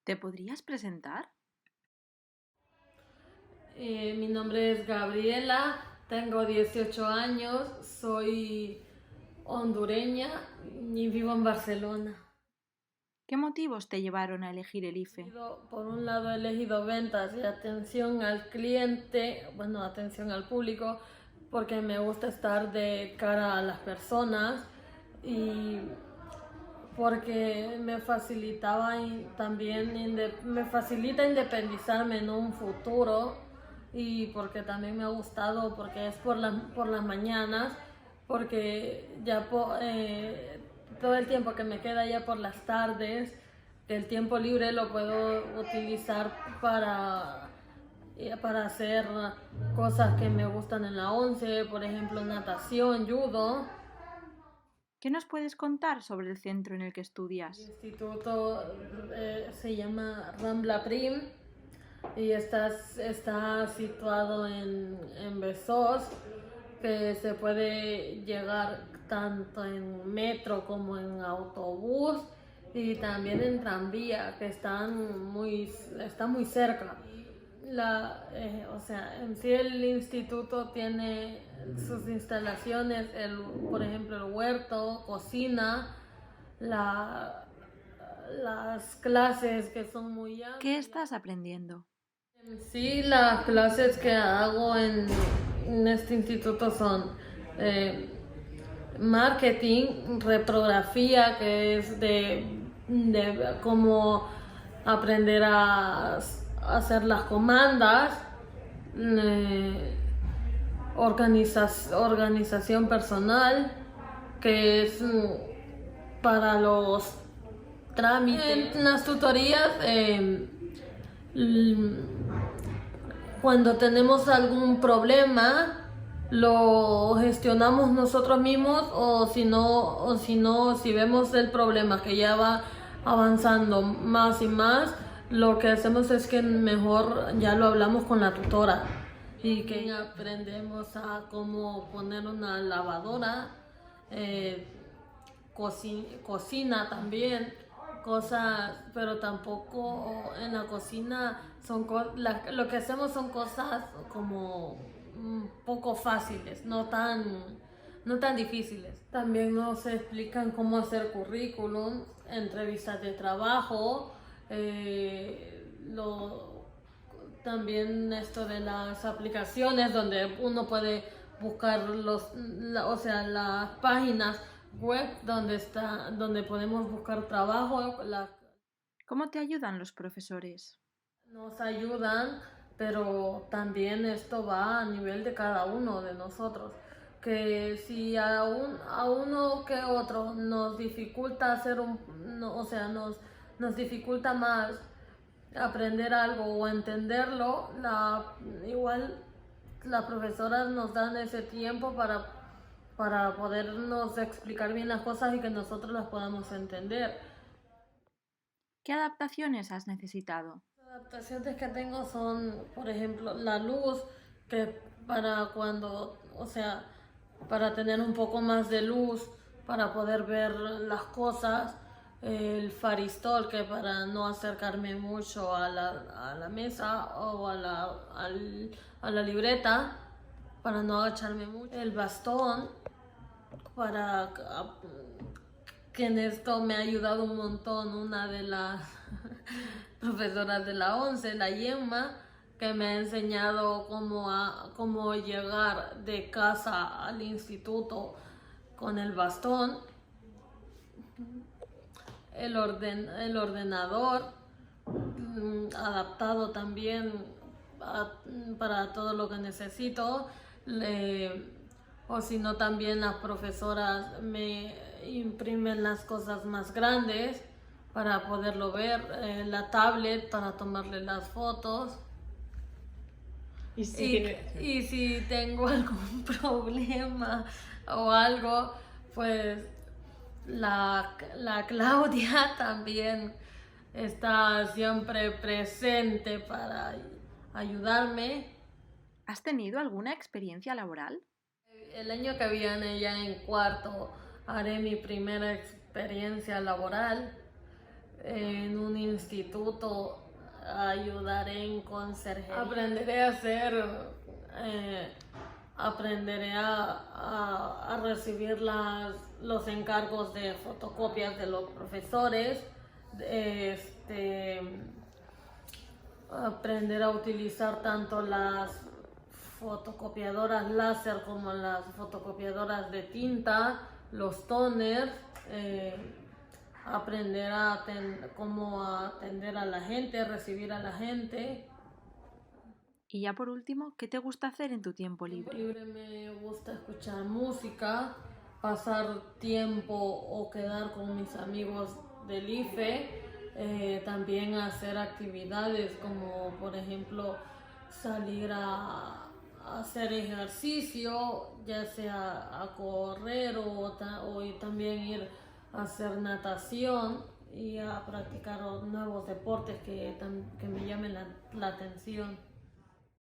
¿Te podrías presentar? Mi nombre es Gabriela, tengo 18 años, soy hondureña y vivo en Barcelona. ¿Qué motivos te llevaron a elegir el IFE? Por un lado he elegido ventas y atención al cliente, bueno, atención al público, porque me gusta estar de cara a las personas y porque me facilitaba también me facilita independizarme en un futuro y porque también me ha gustado porque es por las mañanas, porque todo el tiempo que me queda ya por las tardes, el tiempo libre lo puedo utilizar para hacer cosas que me gustan en la once, por ejemplo natación, judo. ¿Qué nos puedes contar sobre el centro en el que El estudias? instituto se llama Rambla Prim y está situado en Besós, que se puede llegar tanto en metro como en autobús y también en tranvía, que está muy cerca. O sea, en sí el instituto tiene sus instalaciones, por ejemplo, el huerto, cocina, la, las clases que son muy ¿Qué amplias. estás aprendiendo? En sí, las clases que hago en este instituto son eh, marketing, reprografía, que es de cómo aprender a hacer las comandas, eh, organización personal, que es para los trámites. En las tutorías, cuando tenemos algún problema, lo gestionamos nosotros mismos si vemos el problema que ya va avanzando más y más, lo que hacemos es que mejor ya lo hablamos con la tutora y que aprendemos a cómo poner una lavadora, eh, cocina también, cosas, pero tampoco en la cocina lo que hacemos son cosas como un poco fáciles, no tan difíciles. También nos explican cómo hacer currículum, entrevistas de trabajo, también esto de las aplicaciones donde uno puede buscar o sea, las páginas web donde podemos buscar trabajo. ¿Cómo te ayudan los profesores? Nos ayudan, pero también esto va a nivel de cada uno de nosotros. Que si a uno que otro nos dificulta o sea, nos dificulta más aprender algo o entenderlo, igual las profesoras nos dan ese tiempo para podernos explicar bien las cosas y que nosotros las podamos entender. ¿Qué adaptaciones has necesitado? Las adaptaciones que tengo son, por ejemplo, la luz, que o sea, para tener un poco más de luz, para poder ver las cosas, el faristol, que para no acercarme mucho a la mesa o a la libreta, para no agacharme mucho, el bastón, para que en esto me ha ayudado un montón una de las profesoras de la once, la Yemma, que me ha enseñado cómo llegar de casa al instituto con el bastón, el ordenador, adaptado también para todo lo que necesito. O si no, también las profesoras me imprimen las cosas más grandes para poderlo ver, la tablet para tomarle las fotos. Y si tengo algún problema o algo, pues la Claudia también está siempre presente para ayudarme. ¿Has tenido alguna experiencia laboral? El año que viene, ya en cuarto, haré mi primera experiencia laboral. en un instituto, ayudaré en conserjería. Aprenderé a hacer, aprenderé a recibir los encargos de fotocopias de los profesores. Aprender a utilizar tanto las fotocopiadoras láser como las fotocopiadoras de tinta, los toners, aprender a cómo atender a la gente, recibir a la gente. Y ya por último, ¿qué te gusta hacer en tu tiempo libre? Libre me gusta escuchar música, pasar tiempo o quedar con mis amigos del IFE, también hacer actividades como por ejemplo salir a hacer ejercicio, ya sea a correr o también ir a hacer natación y a practicar nuevos deportes que me llamen la atención.